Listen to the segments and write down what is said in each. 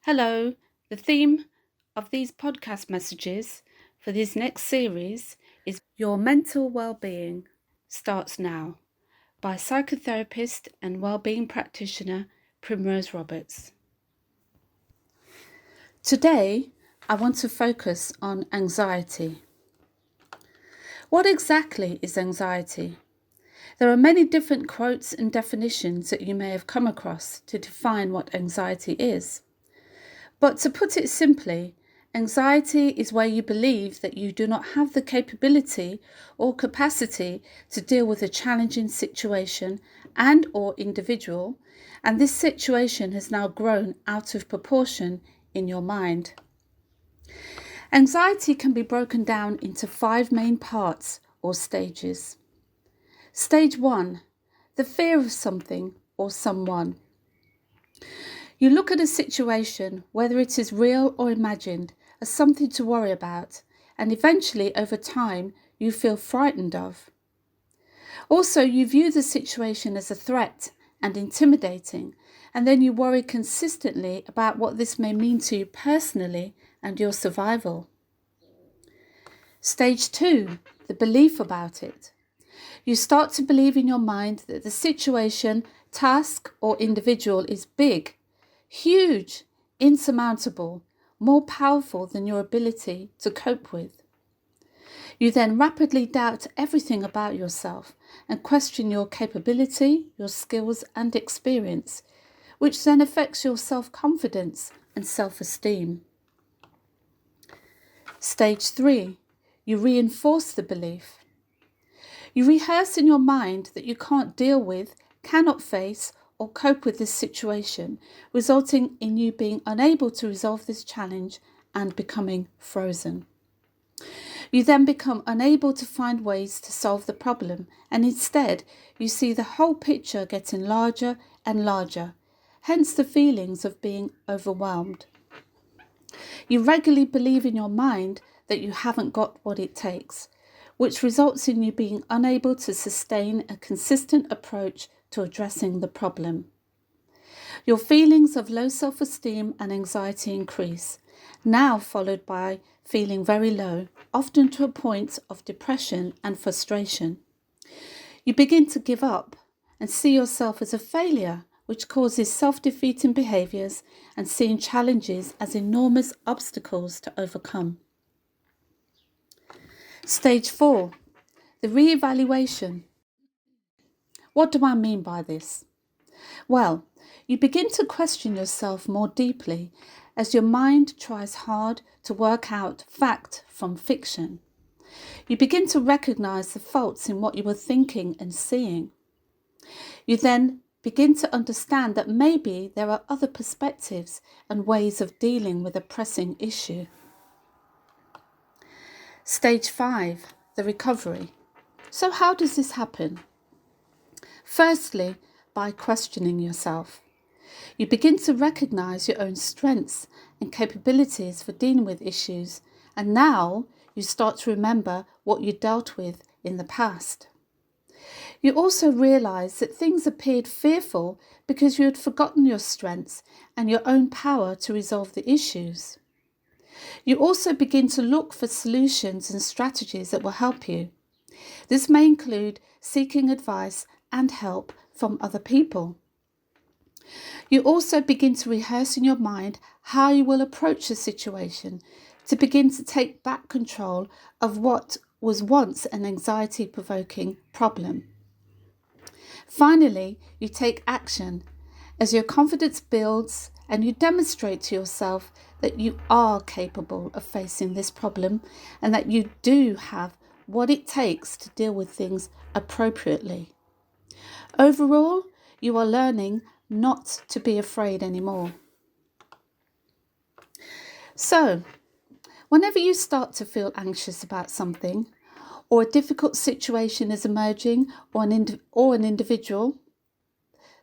Hello, the theme of these podcast messages for this next series is Your Mental Wellbeing Starts Now by psychotherapist and wellbeing practitioner Primrose Roberts. Today, I want to focus on anxiety. What exactly is anxiety? There are many different quotes and definitions that you may have come across to define what anxiety is. But to put it simply, anxiety is where you believe that you do not have the capability or capacity to deal with a challenging situation and or individual, and this situation has now grown out of proportion in your mind. Anxiety can be broken down into 5 main parts or stages. Stage 1, the fear of something or someone. You look at a situation, whether it is real or imagined, as something to worry about, and eventually over time you feel frightened of. Also, you view the situation as a threat and intimidating, and then you worry consistently about what this may mean to you personally and your survival. Stage 2, the belief about it. You start to believe in your mind that the situation, task, or individual is big, huge, insurmountable, more powerful than your ability to cope with. You then rapidly doubt everything about yourself and question your capability, your skills and experience, which then affects your self-confidence and self-esteem. Stage 3, you reinforce the belief. You rehearse in your mind that you can't deal with, cannot face, or cope with this situation, resulting in you being unable to resolve this challenge and becoming frozen. You then become unable to find ways to solve the problem, and instead you see the whole picture getting larger and larger, hence the feelings of being overwhelmed. You regularly believe in your mind that you haven't got what it takes, which results in you being unable to sustain a consistent approach to addressing the problem. Your feelings of low self-esteem and anxiety increase, now followed by feeling very low, often to a point of depression and frustration. You begin to give up and see yourself as a failure, which causes self-defeating behaviours and seeing challenges as enormous obstacles to overcome. Stage 4, the re-evaluation. What do I mean by this? Well, you begin to question yourself more deeply as your mind tries hard to work out fact from fiction. You begin to recognise the faults in what you were thinking and seeing. You then begin to understand that maybe there are other perspectives and ways of dealing with a pressing issue. Stage 5, the recovery. So how does this happen? Firstly, by questioning yourself. You begin to recognise your own strengths and capabilities for dealing with issues, and now you start to remember what you dealt with in the past. You also realise that things appeared fearful because you had forgotten your strengths and your own power to resolve the issues. You also begin to look for solutions and strategies that will help you. This may include seeking advice and help from other people. You also begin to rehearse in your mind how you will approach the situation to begin to take back control of what was once an anxiety-provoking problem. Finally, you take action as your confidence builds and you demonstrate to yourself that you are capable of facing this problem and that you do have what it takes to deal with things appropriately. Overall, you are learning not to be afraid anymore. So, whenever you start to feel anxious about something, or a difficult situation is emerging, or an individual,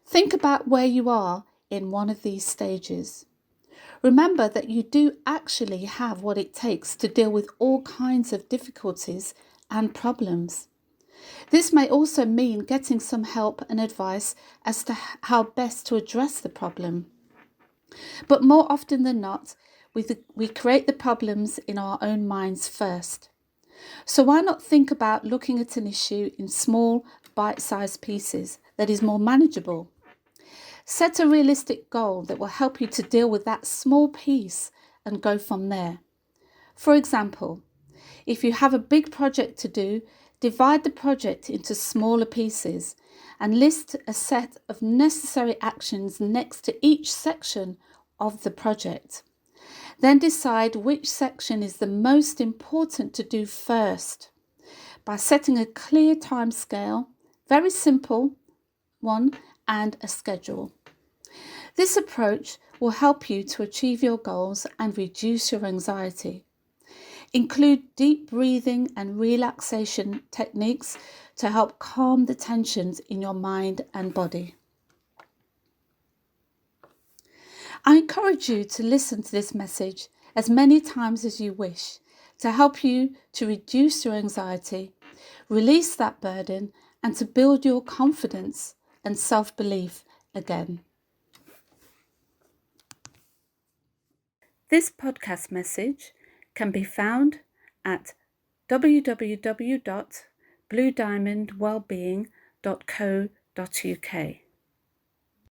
think about where you are in one of these stages. Remember that you do actually have what it takes to deal with all kinds of difficulties and problems. This may also mean getting some help and advice as to how best to address the problem. But more often than not, we create the problems in our own minds first. So why not think about looking at an issue in small, bite-sized pieces that is more manageable? Set a realistic goal that will help you to deal with that small piece and go from there. For example, if you have a big project to do, divide the project into smaller pieces and list a set of necessary actions next to each section of the project. Then decide which section is the most important to do first by setting a clear time scale, very simple one, and a schedule. This approach will help you to achieve your goals and reduce your anxiety. Include deep breathing and relaxation techniques to help calm the tensions in your mind and body. I encourage you to listen to this message as many times as you wish to help you to reduce your anxiety, release that burden, and to build your confidence and self-belief again. This podcast message can be found at www.bluediamondwellbeing.co.uk.